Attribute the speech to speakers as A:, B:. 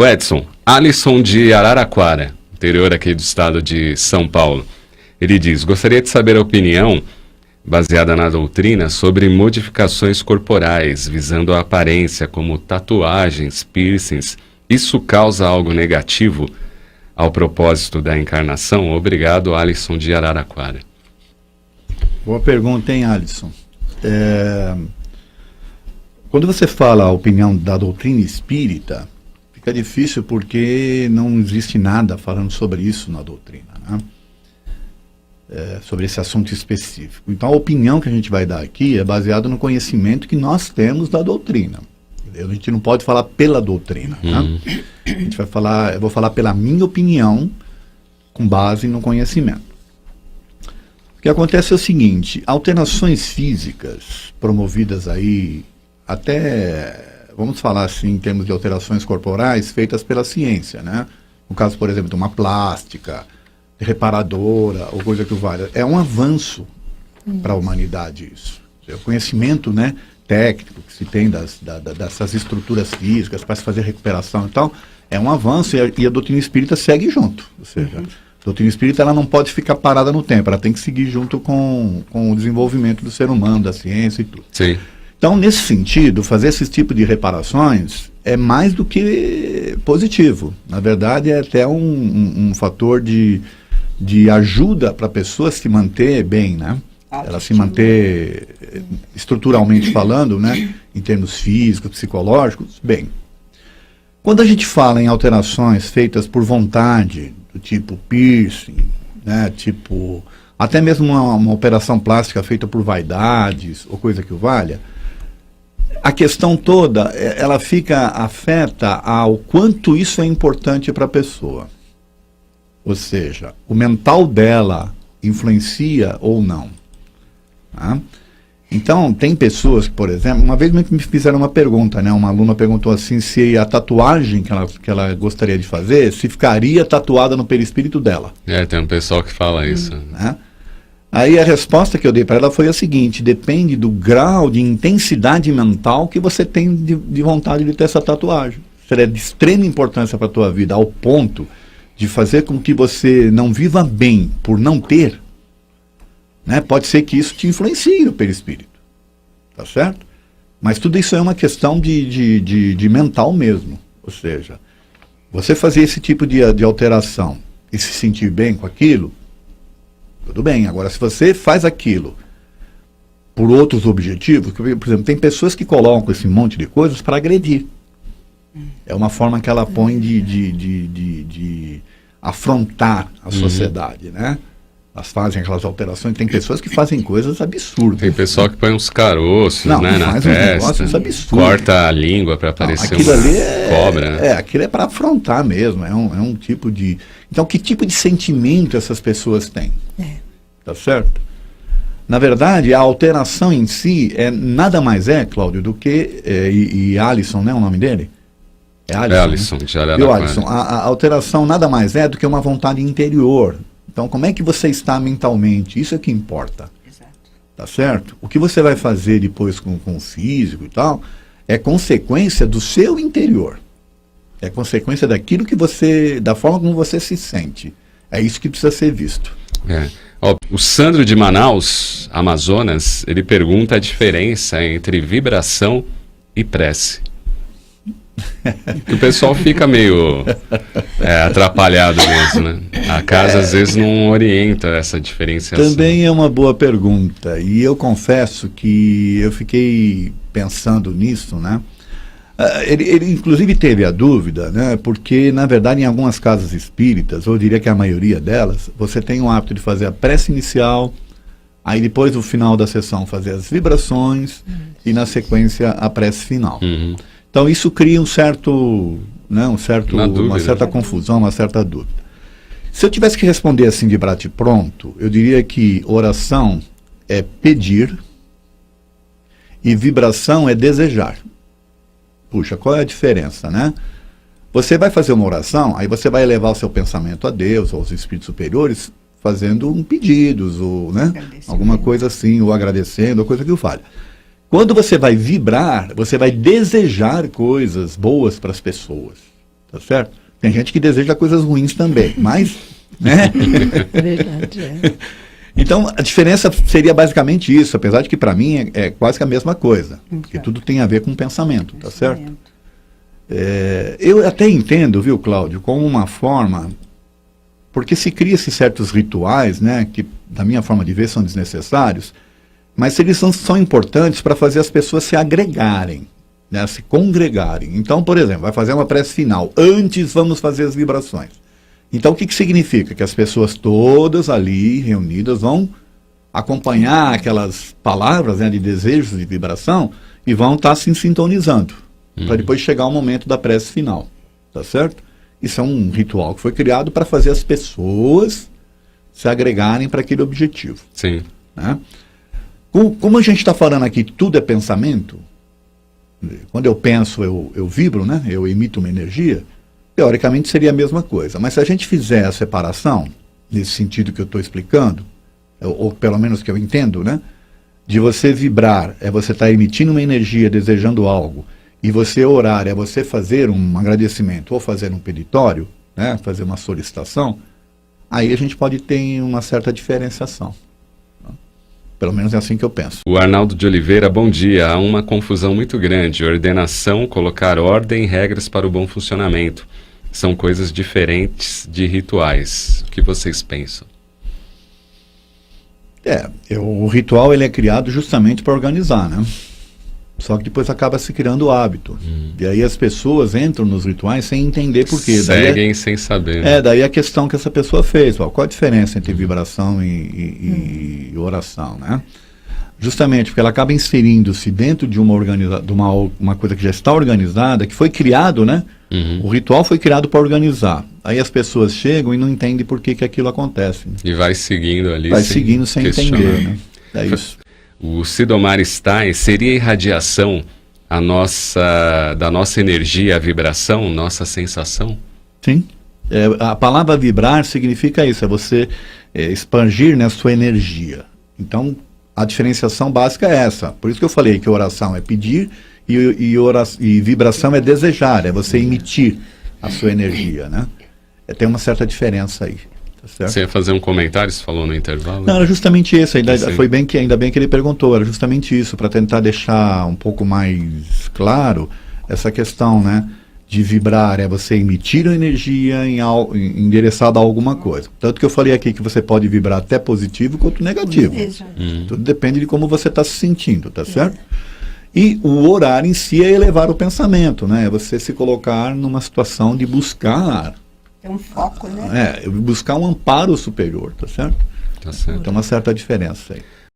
A: O Edson, Alisson de Araraquara, interior aqui do estado de São Paulo. Ele diz, gostaria de saber a opinião, baseada na doutrina, sobre modificações corporais, visando a aparência, como tatuagens, piercings. Isso causa algo negativo ao propósito da encarnação? Obrigado, Alisson de Araraquara.
B: Boa pergunta, hein, Alisson? Quando você fala a opinião da doutrina espírita, fica difícil porque não existe nada falando sobre isso na doutrina, né? Sobre esse assunto específico. Então a opinião que a gente vai dar aqui é baseada no conhecimento que nós temos da doutrina. Entendeu? A gente não pode falar pela doutrina, né? A gente vai falar, eu vou falar pela minha opinião com base no conhecimento. O que acontece é o seguinte, alterações físicas promovidas aí, até, vamos falar assim, em termos de alterações corporais feitas pela ciência, né? No caso, por exemplo, de uma plástica, reparadora, ou coisa que valha, é um avanço para a humanidade isso. O conhecimento, né, técnico que se tem dessas estruturas físicas para se fazer recuperação e tal, é um avanço e a doutrina espírita segue junto. Ou seja, a doutrina espírita ela não pode ficar parada no tempo, ela tem que seguir junto com o desenvolvimento do ser humano, da ciência e tudo.
A: Sim.
B: Então, nesse sentido, fazer esse tipo de reparações é mais do que positivo. Na verdade, é até um fator de ajuda para a pessoa se manter bem, né? Ela se manter estruturalmente falando, né? Em termos físicos, psicológicos, bem. Quando a gente fala em alterações feitas por vontade, do tipo piercing, né? Tipo, até mesmo uma operação plástica feita por vaidades, ou coisa que o valha, a questão toda, ela afeta ao quanto isso é importante para a pessoa. Ou seja, o mental dela influencia ou não. Tá? Então, tem pessoas que, por exemplo, uma vez me fizeram uma pergunta, né? Uma aluna perguntou assim, se a tatuagem que ela gostaria de fazer, se ficaria tatuada no perispírito dela.
A: Tem um pessoal que fala isso.
B: Né? Aí a resposta que eu dei para ela foi a seguinte, depende do grau de intensidade mental que você tem de vontade de ter essa tatuagem. Seria de extrema importância para a tua vida, ao ponto de fazer com que você não viva bem por não ter, né? Pode ser que isso te influencie no perispírito, tá certo? Mas tudo isso é uma questão de mental mesmo. Ou seja, você fazer esse tipo de alteração e se sentir bem com aquilo, tudo bem. Agora, se você faz aquilo por outros objetivos, por exemplo, tem pessoas que colocam esse monte de coisas para agredir. É uma forma que ela põe de afrontar a sociedade, né? Elas fazem aquelas alterações, tem pessoas que fazem coisas absurdas.
A: Tem pessoal que põe uns caroços, né, na
B: faz
A: testa,
B: uns negócios absurdos.
A: corta a língua para aparecer
B: aquilo
A: uma
B: ali
A: cobra. Né?
B: Aquilo é para afrontar mesmo, é um tipo de... Então, que tipo de sentimento essas pessoas têm? Tá certo? Na verdade, a alteração em si nada mais Cláudio, do que... e Alisson, né, o nome dele?
A: Alisson,
B: né?
A: de Araraquara.
B: Alisson, a alteração nada mais do que uma vontade interior. Então, como é que você está mentalmente? Isso é que importa.
C: Exato.
B: Tá certo? O que você vai fazer depois com o físico e tal, é consequência do seu interior. É consequência daquilo que da forma como você se sente. É isso que precisa ser visto.
A: O Sandro de Manaus, Amazonas, ele pergunta a diferença entre vibração e prece. Que o pessoal fica meio atrapalhado mesmo, né? A casa às vezes não orienta essa diferenciação.
B: Também é uma boa pergunta. E eu confesso que eu fiquei pensando nisso, né? Ele inclusive teve a dúvida, né? Porque, na verdade, em algumas casas espíritas, eu diria que a maioria delas, você tem o hábito de fazer a prece inicial, aí depois, no final da sessão, fazer as vibrações e, na sequência, a prece final. Então, isso cria uma certa confusão, uma certa dúvida. Se eu tivesse que responder assim de bate-pronto, eu diria que oração é pedir e vibração é desejar. Puxa, qual é a diferença, né? Você vai fazer uma oração, aí você vai elevar o seu pensamento a Deus, aos espíritos superiores, fazendo um pedido, ou, né? Alguma coisa assim, ou agradecendo, ou coisa que o valha. Quando você vai vibrar, você vai desejar coisas boas para as pessoas. tá certo? Tem gente que deseja coisas ruins também, mas, né?
C: Verdade, é.
B: Então, a diferença seria basicamente isso, apesar de que para mim é quase que a mesma coisa, porque tudo tem a ver com pensamento, tá certo? Eu até entendo, viu, Cláudio, como uma forma, porque se cria-se certos rituais, né, que, da minha forma de ver, são desnecessários, mas eles são importantes para fazer as pessoas se agregarem, né, se congregarem. Então, por exemplo, vai fazer uma prece final, antes vamos fazer as vibrações. Então, o que significa? Que as pessoas todas ali reunidas vão acompanhar aquelas palavras, né, de desejos, de vibração, e vão estar se sintonizando, para depois chegar o momento da prece final, tá certo? Isso é um ritual que foi criado para fazer as pessoas se agregarem para aquele objetivo.
A: Sim.
B: Né? Como a gente está falando aqui, tudo é pensamento, quando eu penso, eu vibro, né? Eu emito uma energia, teoricamente seria a mesma coisa. Mas se a gente fizer a separação, nesse sentido que eu estou explicando, ou pelo menos que eu entendo, né? De você vibrar, é você estar emitindo uma energia, desejando algo, e você orar, é você fazer um agradecimento, ou fazer um peditório, né? Fazer uma solicitação, aí a gente pode ter uma certa diferenciação. Pelo menos é assim que eu penso.
A: O Arnaldo de Oliveira, bom dia. Há uma confusão muito grande. Ordenação, colocar ordem, regras para o bom funcionamento. São coisas diferentes de rituais. O que vocês pensam?
B: O ritual ele é criado justamente para organizar, né? Só que depois acaba se criando o hábito. E aí as pessoas entram nos rituais sem entender por quê.
A: Seguem sem saber. Né?
B: Daí a questão que essa pessoa fez. Qual a diferença entre vibração e oração, né? Justamente porque ela acaba inserindo-se dentro de uma coisa que já está organizada, que foi criado, né? O ritual foi criado para organizar. Aí as pessoas chegam e não entendem por que aquilo acontece.
A: E vai seguindo ali.
B: Vai seguindo sem entender, né? É isso.
A: O Sidomar Stein, seria irradiação da nossa energia, a vibração, nossa sensação?
B: Sim. A palavra vibrar significa isso, é você expandir, né, a sua energia. Então, a diferenciação básica é essa. Por isso que eu falei que oração é pedir e vibração é desejar, é você emitir a sua energia, né? Tem uma certa diferença aí. Tá certo?
A: Você ia fazer um comentário, você falou no intervalo?
B: Não, era justamente isso, ainda bem que ele perguntou, era justamente isso, para tentar deixar um pouco mais claro essa questão, né, de vibrar, é você emitir a energia endereçada a alguma coisa. Tanto que eu falei aqui que você pode vibrar até positivo quanto negativo. Tudo depende de como você está se sentindo, tá certo? E o orar em si é elevar o pensamento, né, é você se colocar numa situação de buscar...
C: É um foco, né?
B: Buscar um amparo superior, tá certo?
A: Tá certo.
B: Tem uma certa diferença aí.